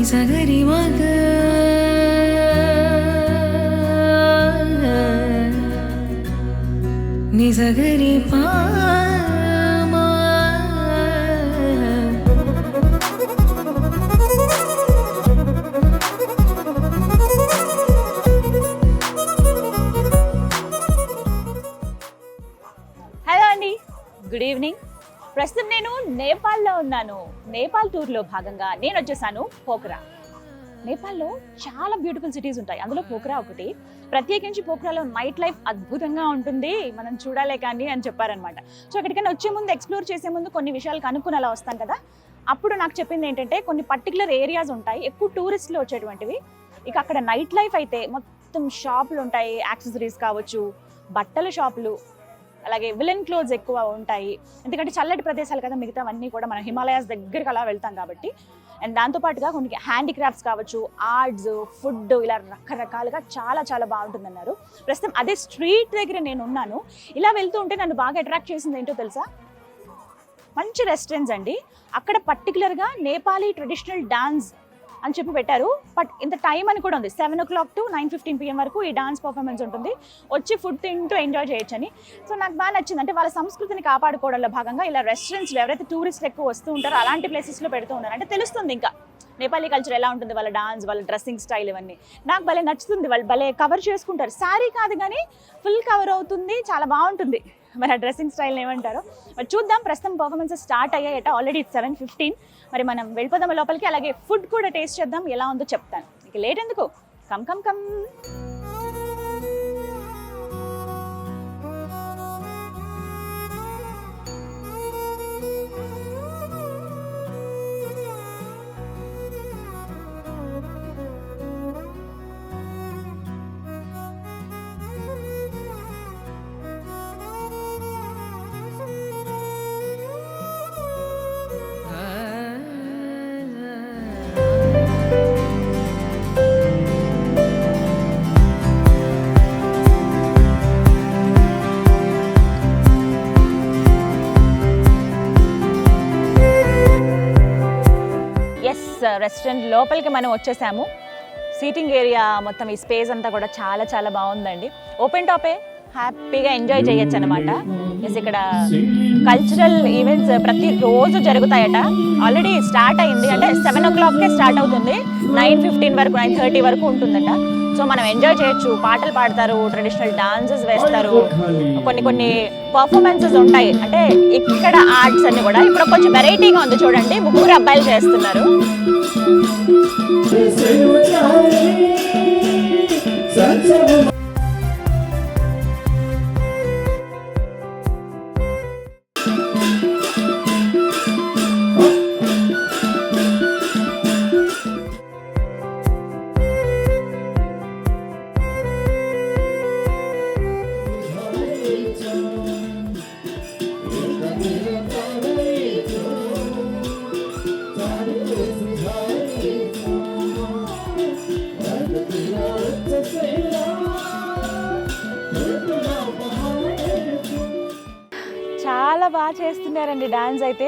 సగరి మగ ని సగరి పా గుడ్ ఈవినింగ్. ప్రస్తుతం నేను నేపాల్లో ఉన్నాను. నేపాల్ టూర్లో భాగంగా నేను వచ్చేసాను పోఖ్రా. నేపాల్లో చాలా బ్యూటిఫుల్ సిటీస్ ఉంటాయి, అందులో పోఖ్రా ఒకటి. ప్రత్యేకించి పోఖ్రాలో నైట్ లైఫ్ అద్భుతంగా ఉంటుంది, మనం చూడాలే కానీ అని చెప్పారనమాట. సో అక్కడికైనా వచ్చే ముందు, ఎక్స్ప్లోర్ చేసే ముందు కొన్ని విషయాలు కనుక్కుని అలా వస్తాం కదా. అప్పుడు నాకు చెప్పింది ఏంటంటే కొన్ని పర్టికులర్ ఏరియాస్ ఉంటాయి ఎక్కువ టూరిస్టులు వచ్చేటువంటివి. ఇక అక్కడ నైట్ లైఫ్ అయితే మొత్తం షాపులు ఉంటాయి, యాక్సెసరీస్ కావచ్చు, బట్టల షాపులు, అలాగే విలన్ క్లోత్స్ ఎక్కువ ఉంటాయి. ఎందుకంటే చల్లటి ప్రదేశాలు కదా, మిగతావన్నీ కూడా మనం హిమాలయాస్ దగ్గరికి అలా వెళ్తాం కాబట్టి. అండ్ దాంతోపాటుగా కొన్ని హ్యాండీక్రాఫ్ట్స్ కావచ్చు, ఆర్ట్స్, ఫుడ్, ఇలా రకరకాలుగా చాలా చాలా బాగుంటుందన్నారు. ప్రస్తుతం అదే స్ట్రీట్ దగ్గర నేను ఉన్నాను. ఇలా వెళ్తూ ఉంటే నన్ను బాగా అట్రాక్ట్ చేసింది ఏంటో తెలుసా? మంచి రెస్టారెంట్స్ అండి. అక్కడ పర్టికులర్గా నేపాలీ ట్రెడిషనల్ డాన్స్ అని చెప్పి పెట్టారు. బట్ ఇంత టైం అని కూడా ఉంది, 7 o'clock to 9:15 PM వరకు ఈ డాన్స్ పర్ఫార్మెన్స్ ఉంటుంది. వచ్చి ఫుడ్ తింటూ ఎంజాయ్ చేయొచ్చని. సో నాకు బాగా నచ్చింది. అంటే వాళ్ళ సంస్కృతిని కాపాడుకోవడంలో భాగంగా ఇలా రెస్టారెంట్స్లో ఎవరైతే టూరిస్టులు ఎక్కువ వస్తూ ఉంటారో అలాంటి ప్లేసెస్లో పెడుతూ ఉన్నారు. అంటే తెలుస్తుంది ఇంకా నేపాలీ కల్చర్ ఎలా ఉంటుంది, వాళ్ళ డాన్స్, వాళ్ళ డ్రెస్సింగ్ స్టైల్, ఇవన్నీ నాకు భలే నచ్చుతుంది. వాళ్ళు భలే కవర్ చేసుకుంటారు. శారీ కాదు కానీ ఫుల్ కవర్ అవుతుంది, చాలా బాగుంటుంది. మరి ఆ డ్రెస్సింగ్ స్టైల్ ఏమంటారో మరి చూద్దాం. ప్రస్తుతం పర్ఫార్మెన్సెస్ స్టార్ట్ అయ్యాయట, ఆల్రెడీ 7:15. మరి మనం వెళ్ళిపోదాం లోపలికి. అలాగే ఫుడ్ కూడా టేస్ట్ చేద్దాం, ఎలా ఉందో చెప్తాను. ఇక లేట్ ఎందుకు, కమ్ కమ్ కమ్. రెస్టారెంట్ లోపలికి మనం వచ్చేసాము. సీటింగ్ ఏరియా మొత్తం, ఈ స్పేస్ అంతా కూడా చాలా చాలా బాగుందండి. ఓపెన్ టాపే, హ్యాపీగా ఎంజాయ్ చేయొచ్చు అనమాట. ఎస్, ఇక్కడ కల్చరల్ ఈవెంట్స్ ప్రతిరోజు జరుగుతాయట. ఆల్రెడీ స్టార్ట్ అయింది, అంటే 7 o'clockకే స్టార్ట్ అవుతుంది, 9:15 వరకు, 9:30 వరకు ఉంటుందట. సో మనం ఎంజాయ్ చేయొచ్చు. పాటలు పాడతారు, ట్రెడిషనల్ డాన్సెస్ వేస్తారు, కొన్ని పర్ఫార్మెన్సెస్ ఉంటాయి. అంటే ఇక్కడ ఆర్ట్స్ అన్ని కూడా ఇప్పుడు కొంచెం వెరైటీగా ఉంది. చూడండి, 3 అబ్బాయిలు చేస్తున్నారు. చాలా బాగా చేస్తున్నారండి డాన్స్ అయితే.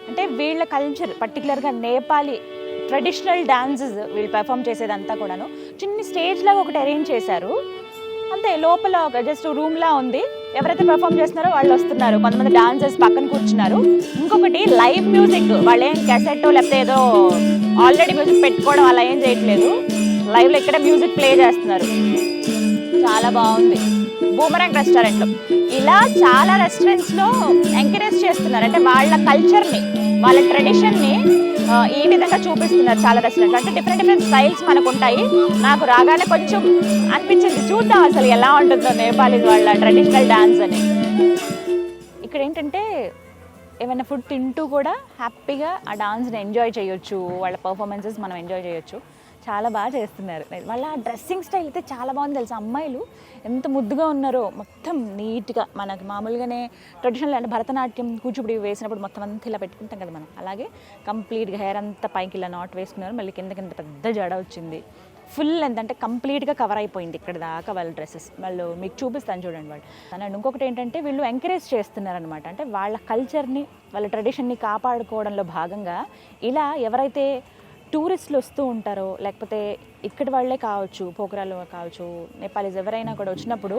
అంటే వీళ్ళ కల్చర్, పర్టికులర్గా నేపాలీ ట్రెడిషనల్ డాన్సెస్ వీళ్ళు పెర్ఫామ్ చేసేదంతా కూడాను చిన్న స్టేజ్ లాగా ఒకటి అరేంజ్ చేశారు. అంతే, లోపల ఒక జస్ట్ రూమ్లా ఉంది. ఎవరైతే పెర్ఫామ్ చేస్తున్నారో వాళ్ళు వస్తున్నారు, కొంతమంది డాన్సర్స్ పక్కన కూర్చున్నారు. ఇంకొకటి లైవ్ మ్యూజిక్, వాళ్ళు ఏం క్యాసెట్ లేకపోతే ఏదో ఆల్రెడీ మ్యూజిక్ పెట్టుకోవడం అలా ఏం చేయట్లేదు, లైవ్లో ఇక్కడ మ్యూజిక్ ప్లే చేస్తున్నారు. చాలా బాగుంది. బూమరాంగ్ రెస్టారెంట్లో ఇలా చాలా రెస్టారెంట్స్లో ఎంకరేజ్ చేస్తున్నారు. అంటే వాళ్ళ కల్చర్ని, వాళ్ళ ట్రెడిషన్ని ఈ విధంగా చూపిస్తున్నారు చాలా రెస్టారెంట్లు. అంటే డిఫరెంట్ స్టైల్స్ మనకు ఉంటాయి. నాకు రాగానే కొంచెం అనిపించింది, చూద్దాం అసలు ఎలా ఉంటుందో నేపాలీ వాళ్ళ ట్రెడిషనల్ డాన్స్ అని. ఇక్కడ ఏంటంటే ఏమైనా ఫుడ్ తింటూ కూడా హ్యాపీగా ఆ డాన్స్ని ఎంజాయ్ చేయొచ్చు, వాళ్ళ పర్ఫార్మెన్సెస్ మనం ఎంజాయ్ చేయొచ్చు. చాలా బాగా చేస్తున్నారు. వాళ్ళ డ్రెస్సింగ్ స్టైల్ అయితే చాలా బాగుంది తెలుసా. అమ్మాయిలు ఎంత ముద్దుగా ఉన్నారో, మొత్తం నీట్గా. మనకి మామూలుగానే ట్రెడిషనల్ అంటే భరతనాట్యం, కూచిపూడి వేసినప్పుడు మొత్తం అంతా ఇలా పెట్టుకుంటాం కదా మనం, అలాగే కంప్లీట్గా హెయిర్ అంతా పైకి ఇలా నాట్ వేసుకున్నారు. మళ్ళీ కింద పెద్ద జడ వచ్చింది. ఫుల్ ఎంతంటే కంప్లీట్గా కవర్ అయిపోయింది ఇక్కడ దాకా వాళ్ళ డ్రెస్సెస్. వాళ్ళు మీకు చూపిస్తాను చూడండి వాళ్ళు. అండ్ ఇంకొకటి ఏంటంటే వీళ్ళు ఎంకరేజ్ చేస్తున్నారనమాట. అంటే వాళ్ళ కల్చర్ని, వాళ్ళ ట్రెడిషన్ని కాపాడుకోవడంలో భాగంగా ఇలా ఎవరైతే టూరిస్టులు వస్తూ ఉంటారో లేకపోతే ఇక్కడి వాళ్ళే కావచ్చు, పోఖరాలో కావచ్చు, నేపాలీస్ ఎవరైనా కూడా వచ్చినప్పుడు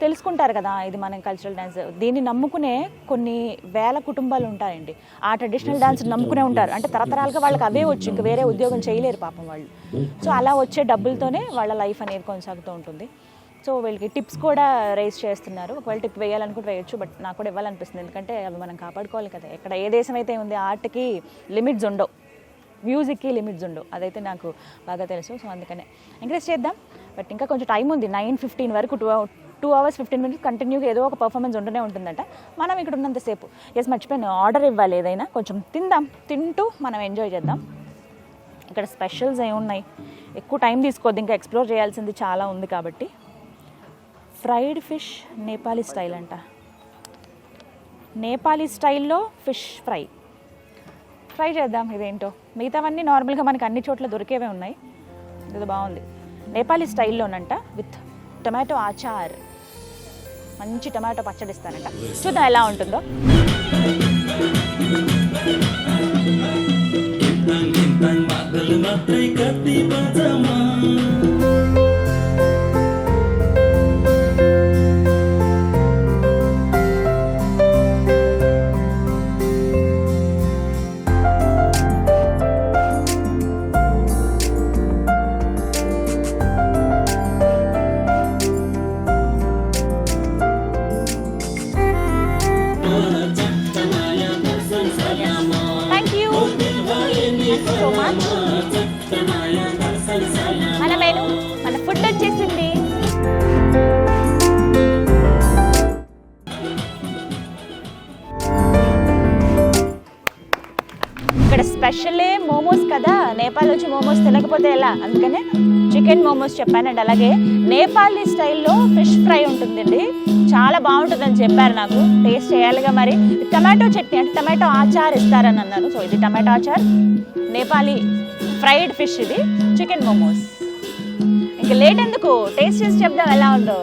తెలుసుకుంటారు కదా ఇది మన కల్చరల్ డ్యాన్స్. దీన్ని నమ్ముకునే కొన్ని వేల కుటుంబాలు ఉంటాయండి. ఆ ట్రెడిషనల్ డ్యాన్స్ నమ్ముకునే ఉంటారు. అంటే తరతరాలుగా వాళ్ళకి అవే వచ్చు, ఇంకా వేరే ఉద్యోగం చేయలేరు పాపం వాళ్ళు. సో అలా వచ్చే డబ్బులతోనే వాళ్ళ లైఫ్ అనేది కొనసాగుతూ ఉంటుంది. సో వీళ్ళకి టిప్స్ కూడా రైజ్ చేస్తున్నారు. ఒకవేళ టిప్ వేయాలనుకుంటే వేయచ్చు, బట్ నాకు కూడా ఇవ్వాలనిపిస్తుంది. ఎందుకంటే అవి మనం కాపాడుకోవాలి కదా. ఎక్కడ ఏ దేశం అయితే ఉంది, ఆర్ట్కి లిమిట్స్ ఉండవు, మ్యూజిక్కి లిమిట్స్ ఉండవు, అదైతే నాకు బాగా తెలుసు. సో అందుకనే ఎంకరేజ్ చేద్దాం. బట్ ఇంకా కొంచెం టైం ఉంది. 9:15 వరకు 2 hours 15 minutes కంటిన్యూగా ఏదో ఒక పర్ఫార్మెన్స్ ఉంటూనే ఉంటుందట. మనం ఇక్కడ ఉన్నంతసేపు మర్చిపోయాను ఆర్డర్ ఇవ్వాలి ఏదైనా, కొంచెం తిందాం, తింటూ మనం ఎంజాయ్ చేద్దాం. ఇక్కడ స్పెషల్స్ ఏమున్నాయి, ఎక్కువ టైం తీసుకోవద్దు, ఇంకా ఎక్స్ప్లోర్ చేయాల్సింది చాలా ఉంది కాబట్టి. ఫ్రైడ్ ఫిష్ నేపాలీ స్టైల్ అంట. నేపాలీ స్టైల్లో ఫిష్ ఫ్రై చేద్దాం. ఇదేంటో, మిగతావన్నీ నార్మల్గా మనకి అన్ని చోట్ల దొరికేవే ఉన్నాయి. ఇది బాగుంది, నేపాలీ స్టైల్లోనంట, విత్ టొమాటో ఆచార్. మంచి టొమాటో పచ్చడి ఇస్తానంట. చూద్దాం ఎలా ఉంటుందో. So much. మన మెను, మన ఫుడ్ వచ్చేసింది. ఇక్కడ స్పెషలే మోమోస్ కదా. నేపాల్ వచ్చి మోమోస్ తినకపోతే ఎలా, అందుకనే చికెన్ మోమోస్ చెప్పాను. అండ్ అలాగే నేపాలీ స్టైల్లో ఫిష్ ఫ్రై ఉంటుందండి, చాలా బాగుంటుందని చెప్పారు. నాకు టేస్ట్ చేయాలిగా మరి. టమాటో చట్నీ అంటే టమాటో ఆచార్ ఇస్తారని అన్నాను. సో ఇది tomato Achar, Nepali fried fish, ఇది చికెన్ మోమోస్. ఇంకా లేట్ ఎందుకు, టేస్ట్ చేసి చెప్దాం ఎలా ఉందో.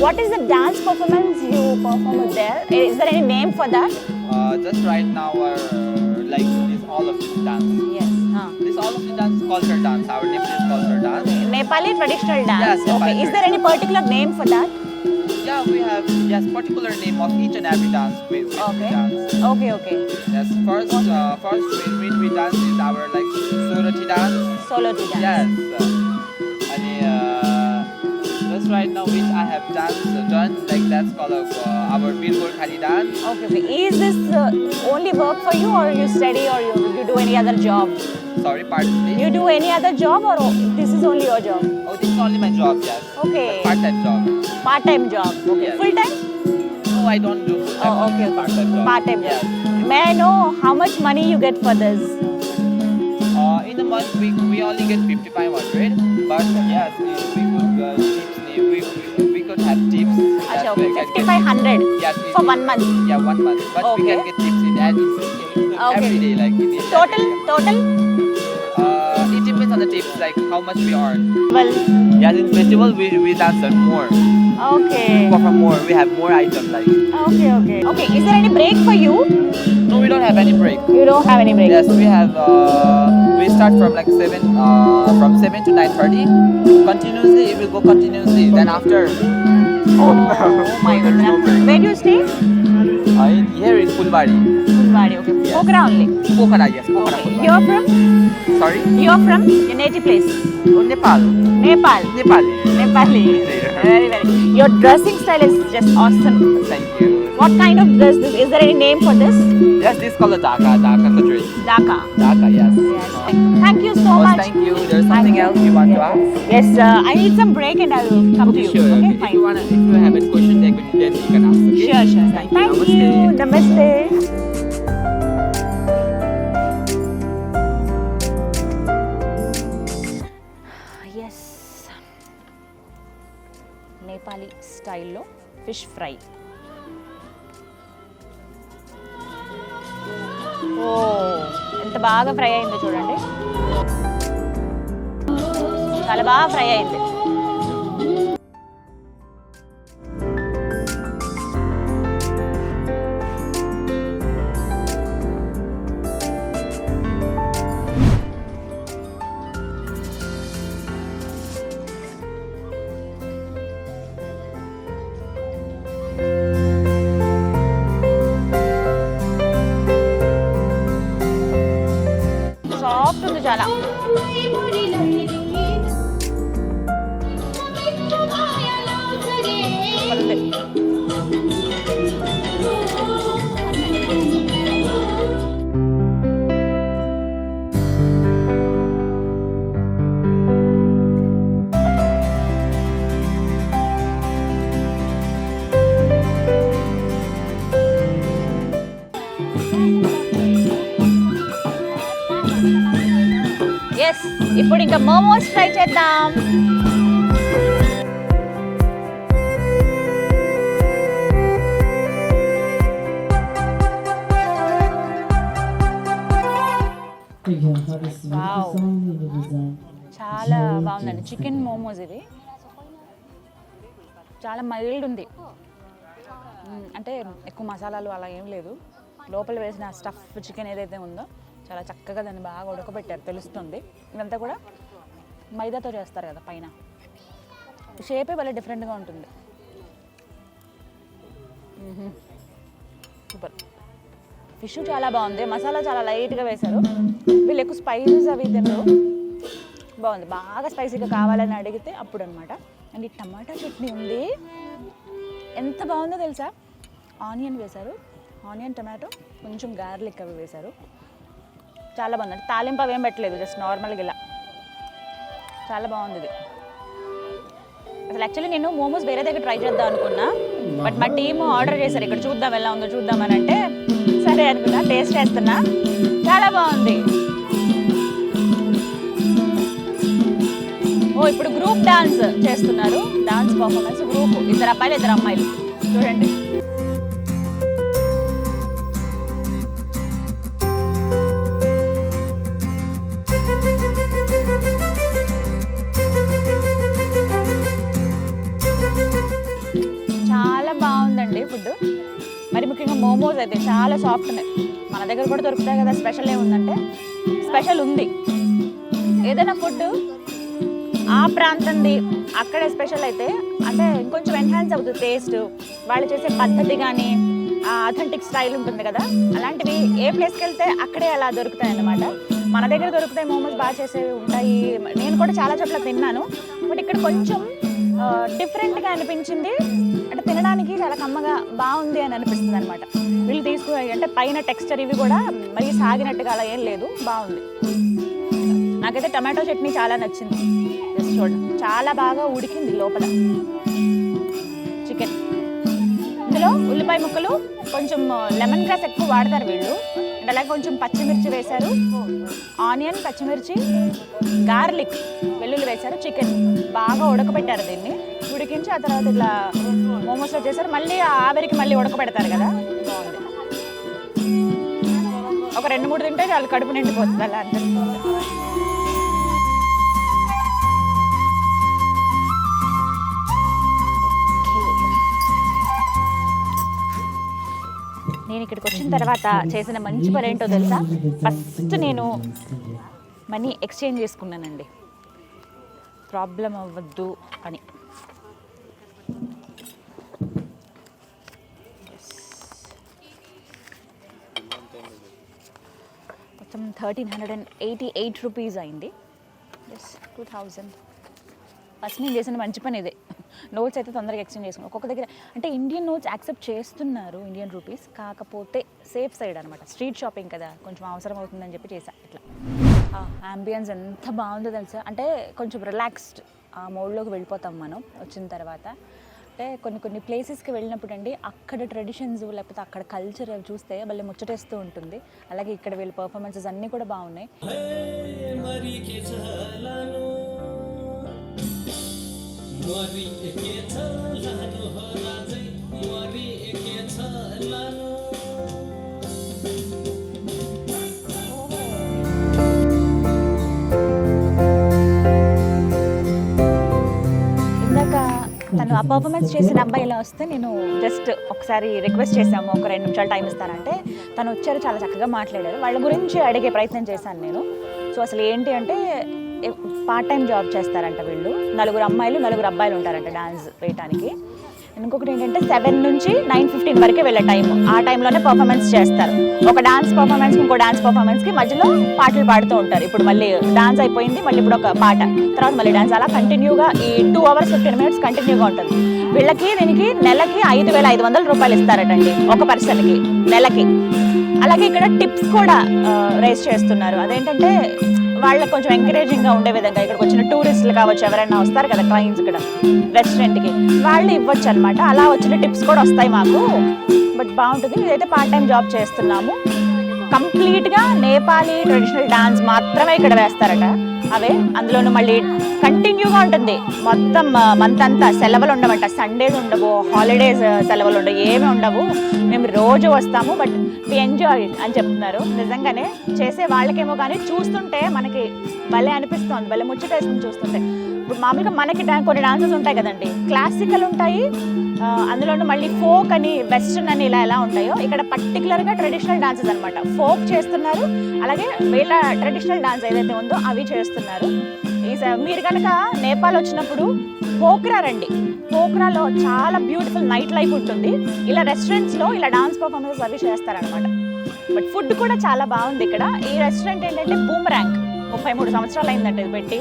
What is the dance performance you perform there? Is there any name for that? Just right now, like this all of this dance. Yes. This all of the dance is culture dance. Our Nepalese culture dance. Nepali traditional dance. Yes, Nepali okay. Is there any particular name for that? Yeah, we have particular name of each and every dance we dance. Okay. Yes, first we dance is our like Soroti dance. Soroti dance. Yes. And just right now which I have done like that's called our Bilbul Khali dance. Okay. Is this only work for you, or you study, or you do any other job? Sorry, pardon please. You do any other job, or this is only your job? Oh, this is only my job, yes. Okay. Part-time job. Part-time job. Okay. Yes. Full-time? No, I don't do full-time. Oh, okay. Part-time job. Part-time Yes. job. May I know how much money you get for this? In a month we only get 5,500, but yes, we could have tips. Achha, We okay. can get 5,500 Yes, for 1 month. Yeah, 1 month. But we Okay. can get tips in Okay. every day, like in Total? It depends on the tips, like how much we earn. Well, Yes, in festival we dance on more. okay. Perform more. We have more items like. Okay. Okay, is there any break for you? No, we don't have any break. You don't have any break? Yes, we have. We start from like 7 to 9:30. Continuously, it will go continuously. Then after. Oh my goodness. Where do you stay? Here is Fulbari. Fulbari, okay. Yes. Pokhara only? Pokhara, yes. Pokhara. Okay. Fulbari. You're from? Sorry? You're from your native place? Oh, Nepal. Nepal. Nepali. Nepali. Very. Your dressing style is just awesome. Thank you. What kind of dress this? Is there any name for this? Yes, this is called a Dhaka. Dhaka the dress. Dhaka. Dhaka, yes. Yes. Thank you so much. Thank you. There's something else you want to ask? Yes, I need some break and I will come to you. Sure. Okay, If fine. you have a question, then you can ask. Okay? Sure. Thank you. Namaste. Yes. Nepali స్టైల్లో fish fry. ఓ, ఎంత బాగా fry అయిందో చూడండి, చాలా బాగా fry అయింది. ఇప్పుడు ఇంకా మోమోస్ ట్రై చేద్దాం. వావ్, చాలా బాగుందండి. చికెన్ మోమోస్ ఇవి చాలా మైల్డ్ ఉంది, అంటే ఎక్కువ మసాలాలు అలా ఏం లేదు. లోపల వేసిన స్టఫ్ చికెన్ ఏదైతే ఉందో చాలా చక్కగా దాన్ని బాగా ఉడకబెట్టారు తెలుస్తుంది. ఇదంతా కూడా మైదాతో చేస్తారు కదా, పైన షేపే భలే డిఫరెంట్గా ఉంటుంది. సూపర్. ఫిష్ చాలా బాగుంది, మసాలా చాలా లైట్గా వేశారు. వీళ్ళు ఎక్కువ స్పైసెస్ అవి తినరు, బాగుంది. బాగా స్పైసీగా కావాలని అడిగితే అప్పుడు అనమాట. అండ్ ఈ టమాటా చట్నీ ఉంది, ఎంత బాగుందో తెలుసా. ఆనియన్ వేశారు, ఆనియన్ టమాటో కొంచెం గార్లిక్ అవి వేశారు, చాలా బాగుంది. అంటే తాలింపు అవి ఏం పెట్టలేదు, జస్ట్ నార్మల్గా ఇలా చాలా బాగుంది ఇది. అసలు యాక్చువల్లీ నేను మోమోస్ వేరే దగ్గర ట్రై చేద్దాం అనుకున్నా, బట్ మా టీమ్ ఆర్డర్ చేశారు ఇక్కడ చూద్దాం ఎలా ఉందో చూద్దామని. అంటే సరే అనుకున్నా, టేస్ట్ చేస్తున్నా, చాలా బాగుంది. ఓ ఇప్పుడు గ్రూప్ డాన్స్ చేస్తున్నారు, డాన్స్ పర్ఫార్మెన్స్ గ్రూప్, 2 అబ్బాయిలు 2 అమ్మాయిలు. చూడండి చాలా బాగుందండి ఫుడ్. మరి ముఖ్యంగా మోమోస్ అయితే చాలా సాఫ్ట్ ఉన్నాయి. మన దగ్గర కూడా దొరుకుతాయి కదా, స్పెషల్ ఏముందంటే స్పెషల్ ఉంది. ఏదైనా ఫుడ్ ఆ ప్రాంతంది అక్కడే స్పెషల్ అయితే అంటే ఇంకొంచెం ఎన్హాన్స్ అవుతుంది టేస్ట్. వాళ్ళు చేసే పద్ధతి కానీ ఆ అథెంటిక్ స్టైల్ ఉంటుంది కదా, అలాంటివి ఏ ప్లేస్కి వెళ్తే అక్కడే అలా దొరుకుతాయి అన్నమాట. మన దగ్గర దొరుకుతాయి మోమోస్, బాగా చేసేవి ఉంటాయి. నేను కూడా చాలా చోట్ల తిన్నాను, బట్ ఇక్కడ కొంచెం డిఫరెంట్గా అనిపించింది. అంటే తినడానికి చాలా కమ్మగా బాగుంది అని అనిపిస్తుంది అనమాట. వీళ్ళు తీసుకుని అంటే పైన టెక్స్చర్ ఇవి కూడా మరీ సాగినట్టుగా అలా ఏం లేదు, బాగుంది. నాకైతే టమాటో చట్నీ చాలా నచ్చింది. జస్ట్ చూడండి, చాలా బాగా ఉడికింది లోపల చికెన్. ఇందులో ఉల్లిపాయ ముక్కలు, కొంచెం లెమన్ గ్రాస్ ఎక్కువ వాడతారు వీళ్ళు. అండ్ అలాగే కొంచెం పచ్చిమిర్చి వేశారు, ఆనియన్, పచ్చిమిర్చి, గార్లిక్, వెల్లుల్లి వేశారు. చికెన్ బాగా ఉడకబెట్టారు, దీన్ని ఉడికించి ఆ తర్వాత ఇట్లా మోమోస్లో చేశారు. మళ్ళీ ఆవిరికి మళ్ళీ ఉడకబెడతారు కదా, బాగుంది. ఒక 2-3 తింటే చాలా కడుపు నిండిపోతుంది అలా అనిపిస్తుంది. నేను ఇక్కడికి వచ్చిన తర్వాత చేసిన మంచి పని ఏంటో తెలుసా? ఫస్ట్ నేను మనీ ఎక్స్చేంజ్ చేసుకున్నానండి, ప్రాబ్లం అవ్వద్దు అని. మొత్తం 1388 రూపీస్ అయింది. 2000. ఫస్ట్ నేను చేసిన మంచి పని ఇదే. నోట్స్ అయితే తొందరగా ఎక్స్చేంజ్ చేసుకున్నాను. ఒక్కొక్క దగ్గర అంటే ఇండియన్ నోట్స్ యాక్సెప్ట్ చేస్తున్నారు, ఇండియన్ రూపీస్, కాకపోతే సేఫ్ సైడ్ అనమాట. స్ట్రీట్ షాపింగ్ కదా, కొంచెం అవసరం అవుతుందని చెప్పి చేశాను ఇట్లా. అంబియన్స్ ఎంత బాగుందో తెలుసా, అంటే కొంచెం రిలాక్స్డ్ ఆ మోడ్లోకి వెళ్ళిపోతాం మనం వచ్చిన తర్వాత. అంటే కొన్ని ప్లేసెస్కి వెళ్ళినప్పుడు అండి, అక్కడ ట్రెడిషన్స్ లేకపోతే అక్కడ కల్చర్ చూస్తే మళ్ళీ ముచ్చటేస్తూ ఉంటుంది. అలాగే ఇక్కడ వీళ్ళ పర్ఫార్మెన్సెస్ అన్నీ కూడా బాగున్నాయి. తను ఆ పర్ఫార్మెన్స్ చేసిన అబ్బాయి ఇలా వస్తే నేను జస్ట్ ఒకసారి రిక్వెస్ట్ చేశాము, ఒక 2 నిమిషాలు టైం ఇస్తానంటే తను వచ్చారు, చాలా చక్కగా మాట్లాడారు. వాళ్ళ గురించి అడిగే ప్రయత్నం చేశాను నేను. సో అసలు ఏంటి అంటే పార్ట్ టైం జాబ్ చేస్తారంట వీళ్ళు. 4 అమ్మాయిలు 4 అబ్బాయిలు ఉంటారంట డాన్స్ వేయటానికి. ఇంకొకటి ఏంటంటే 7 నుంచి 9:15 వరకే వెళ్ళే టైం, ఆ టైంలోనే పర్ఫార్మెన్స్ చేస్తారు. ఒక డాన్స్ పర్ఫార్మెన్స్కి ఇంకో డాన్స్ పర్ఫార్మెన్స్కి మధ్యలో పాటలు పాడుతూ ఉంటారు. ఇప్పుడు మళ్ళీ డాన్స్ అయిపోయింది, మళ్ళీ ఇప్పుడు ఒక పాట, తర్వాత మళ్ళీ డాన్స్, అలా కంటిన్యూగా ఈ 2 hours 15 minutes కంటిన్యూగా ఉంటుంది. వీళ్ళకి దీనికి నెలకి 5,500 రూపాయలు ఇస్తారటండి ఒక పర్సన్కి నెలకి. అలాగే ఇక్కడ టిప్స్ కూడా రేస్ చేస్తున్నారు. అదేంటంటే వాళ్ళకి కొంచెం ఎంకరేజింగ్గా ఉండే విధంగా, ఇక్కడికి వచ్చిన టూరిస్టులు కావచ్చు, ఎవరైనా వస్తారు కదా క్లయింట్స్ ఇక్కడ రెస్టారెంట్కి, వాళ్ళు ఇవ్వచ్చు అనమాట. అలా వచ్చిన టిప్స్ కూడా వస్తాయి మాకు. బట్ బాగుంటుంది. ఇదైతే పార్ట్ టైం జాబ్ చేస్తున్నాము. కంప్లీట్గా నేపాలీ ట్రెడిషనల్ డాన్స్ మాత్రమే ఇక్కడ వేస్తారట. అవే అందులోనూ మళ్ళీ కంటిన్యూగా ఉంటుంది మొత్తం మంత్ అంతా. సెలవులు ఉండవంట, సండేస్ ఉండవు, హాలిడేస్ సెలవులు ఉండవు, ఏమీ ఉండవు. మేము రోజు వస్తాము, బట్ వి ఎంజాయ్ అని చెప్తున్నారు. నిజంగానే చేసే వాళ్ళకేమో కానీ చూస్తుంటే మనకి భలే అనిపిస్తుంది, భలే ముచ్చటేస్తుంది చూస్తుంటే. ఇప్పుడు మామూలుగా మనకి కొన్ని డాన్సెస్ ఉంటాయి కదండి, క్లాసికల్ ఉంటాయి, అందులోనూ మళ్ళీ ఫోక్ అని, వెస్ట్రన్ అని ఇలా ఉంటాయో, ఇక్కడ పర్టికులర్గా ట్రెడిషనల్ డాన్సెస్ అనమాట. ఫోక్ చేస్తున్నారు, అలాగే వీళ్ళ ట్రెడిషనల్ డాన్స్ ఏదైతే ఉందో అవి చేస్తున్నారు. మీరు కనుక నేపాల్ వచ్చినప్పుడు పోఖ్రా రండి. పోఖ్రాలో చాలా బ్యూటిఫుల్ నైట్ లైఫ్ ఉంటుంది. ఇలా రెస్టారెంట్స్లో ఇలా డాన్స్ పర్ఫార్మెన్సెస్ అవి చేస్తారనమాట. బట్ ఫుడ్ కూడా చాలా బాగుంది ఇక్కడ. ఈ రెస్టారెంట్ ఏంటంటే బూమరాంగ్, 33 సంవత్సరాలు అయిందంటే ఇది పెట్టి.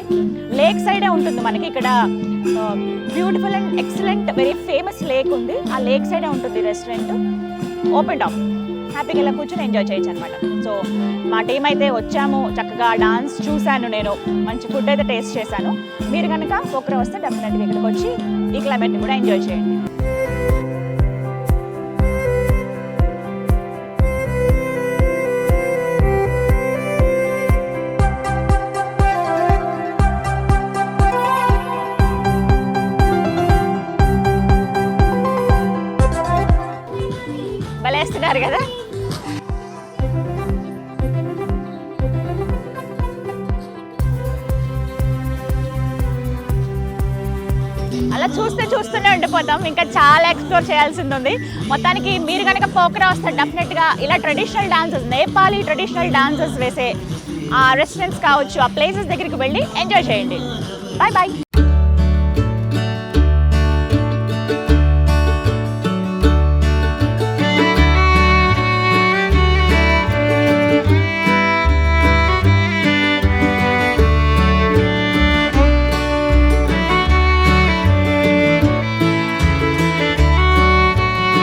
లేక్ సైడే ఉంటుంది మనకి ఇక్కడ. Beautiful and excellent very famous lake ఉంది, ఆ లేక్ సైడే ఉంటుంది రెస్టారెంట్. ఓపెన్ టాప్, హ్యాపీగా ఇలా కూర్చొని ఎంజాయ్ చేయొచ్చు అనమాట. సో మా టీం అయితే వచ్చాము, చక్కగా డాన్స్ చూశాను, నేను మంచి ఫుడ్ అయితే టేస్ట్ చేశాను. మీరు కనుక పోఖ్రా వస్తే డెఫినెట్గా ఇక్కడికి వచ్చి ఈ క్లైమేట్ని కూడా ఎంజాయ్ చేయండి. భలేస్తున్నారు కదా. అలా చూస్తూనే ఉండిపోతాం, ఇంకా చాలా ఎక్స్ప్లోర్ చేయాల్సింది ఉంది. మొత్తానికి మీరు కనుక పోఖ్రా వస్తే డెఫినెట్గా ఇలా traditional dances, Nepali traditional dances వేసే ఆ రెస్టారెంట్స్ కావచ్చు, ఆ ప్లేసెస్ దగ్గరికి వెళ్ళి ఎంజాయ్ చేయండి. Bye bye.